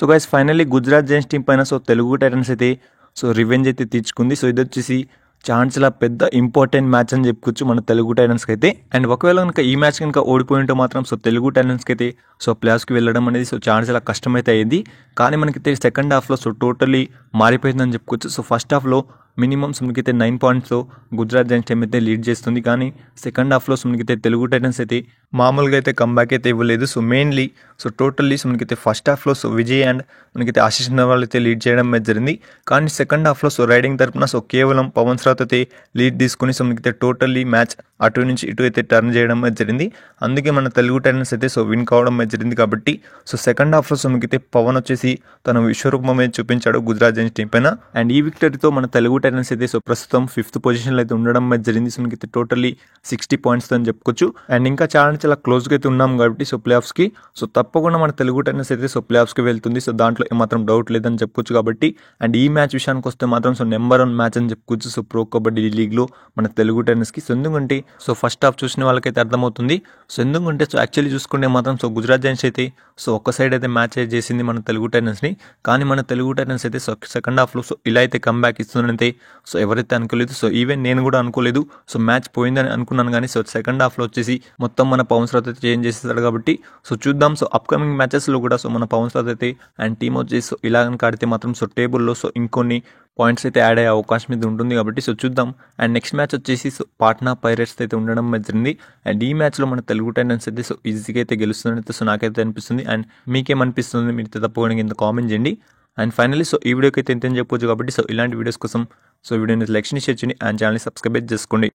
So guys finally Gujarat Giants team పైన Telugu Titans అయితే revenge అయితే తీర్చుకుంది. ఇది వచ్చేసి చాలా పెద్ద ఇంపార్టెంట్ మ్యాచ్ అని చెప్పుకోవచ్చు మన తెలుగు టైటన్స్కి అయితే. అండ్ ఒకవేళ కనుక ఈ మ్యాచ్ కనుక ఓడిపోయి ఉంటే మాత్రం తెలుగు టైటన్స్కి అయితే ప్లేఆఫ్స్కి వెళ్ళడం అనేది చాలా కష్టమైతే అయ్యింది. కానీ మనకైతే సెకండ్ హాఫ్లో టోటల్లీ మారిపోయిందని చెప్పుకోవచ్చు. ఫస్ట్ హాఫ్లో మినిమం మనకైతే 9 పాయింట్స్తో గుజరాత్ జైంట్స్ టీం అయితే లీడ్ చేస్తుంది. కానీ సెకండ్ హాఫ్లో మనకైతే తెలుగు టైటన్స్ అయితే మామూలుగా అయితే కంబ్యాక్ అయితే ఇవ్వలేదు. మెయిన్లీ టోటల్లీ మనకైతే ఫస్ట్ హాఫ్లో విజయ్ అండ్ మనకైతే ఆశీష్ నెహ్వాల్ అయితే లీడ్ చేయడం అయితే జరిగింది. కానీ సెకండ్ హాఫ్లో రైడింగ్ తరపున కేవలం పవన్ శ్రాత్ అయితే లీడ్ తీసుకుని మనకైతే టోటల్లీ మ్యాచ్ అటు నుంచి ఇటు అయితే టర్న్ చేయడం అయితే జరిగింది. అందుకే మన తెలుగు టైటన్స్ అయితే విన్ కావడం అయితే జరిగింది. కాబట్టి సెకండ్ హాఫ్లో మనకైతే పవన్ వచ్చేసి తన విశ్వరూపం అయితే చూపించాడు గుజరాత్ జైంట్స్ టీం పైన. అండ్ ఈ విక్టరీతో మన తెలుగు టైటన్స్ అయితే ప్రస్తుతం 5th పొజిషన్లో అయితే ఉండడం అయితే జరిగింది. మనకైతే టోటల్లీ 60 పాయింట్స్ అని చెప్పుకోవచ్చు. అండ్ ఇంకా చాలా క్లోజ్గా అయితే ఉన్నాం కాబట్టి ప్లేఆఫ్స్కి తప్పకుండా మన తెలుగు టైటన్స్ అయితే ప్లేఆఫ్స్కి వెళ్తుంది. దాంట్లో ఏమాత్రం డౌట్ లేదని చెప్పుకోవచ్చు. కాబట్టి అండ్ ఈ మ్యాచ్ విషయానికి వస్తే మాత్రం నెంబర్ 1 మ్యాచ్ అని చెప్పుకోవచ్చు ప్రో కబడ్డీ లీగ్లో మన తెలుగు టైటన్స్కి. ఎందుకంటే ఫస్ట్ హాఫ్ చూసిన వాళ్ళకైతే అర్థమవుతుంది. ఎందుకంటే యాక్చువల్లీ చూసుకుంటే మాత్రం గుజరాత్ జైంట్స్ అయితే ఒక్క సైడ్ అయితే మ్యాచ్ చేసింది మన తెలుగు టైటన్స్ని. కానీ మన తెలుగు టైటన్స్ అయితే సెకండ్ హాఫ్లో ఇలా అయితే కంబ్యాక్ ఇస్తుందంటే ఎవరైతే అనుకోలేదు. ఈవెన్ నేను కూడా అనుకోలేదు. మ్యాచ్ పోయిందని అనుకున్నాను. కానీ సెకండ్ హాఫ్లో వచ్చేసి మొత్తం మన పవన్ శ్రాత్ అయితే చేంజ్ చేసేస్తాడు. కాబట్టి చూద్దాం అప్కమింగ్ మ్యాచెస్లో కూడా మన పవన్ శ్రాత్ అయితే అండ్ టీమ్ వచ్చేసి ఇలా కనుక ఆడితే మాత్రం టేబుల్లో ఇంకొన్ని పాయింట్స్ అయితే యాడ్ అయ్యే అవకాశం అయితే ఉంటుంది. కాబట్టి చూద్దాం. అండ్ నెక్స్ట్ మ్యాచ్ వచ్చేసి పాట్నా పైరేట్స్ అయితే ఉండడం జరిగింది. అండ్ ఈ మ్యాచ్లో మన తెలుగు టైటన్స్ అయితే ఈజీగా అయితే గెలుస్తుందని నాకైతే అనిపిస్తుంది. అండ్ మీకేమనిపిస్తుంది మీరు తప్పకుండా కింద కామెంట్ చేయండి. అండ్ ఫైనల్లీ ఈ వీడియోకి అయితే ఎంత చెప్పొచ్చు. కాబట్టి ఇలాంటి వీడియోస్ కోసం వీడియోని లైక్ చేయండి, షేర్ చేయండి అండ్ ఛానల్ని సబ్స్క్రైబ్ చేసుకోండి.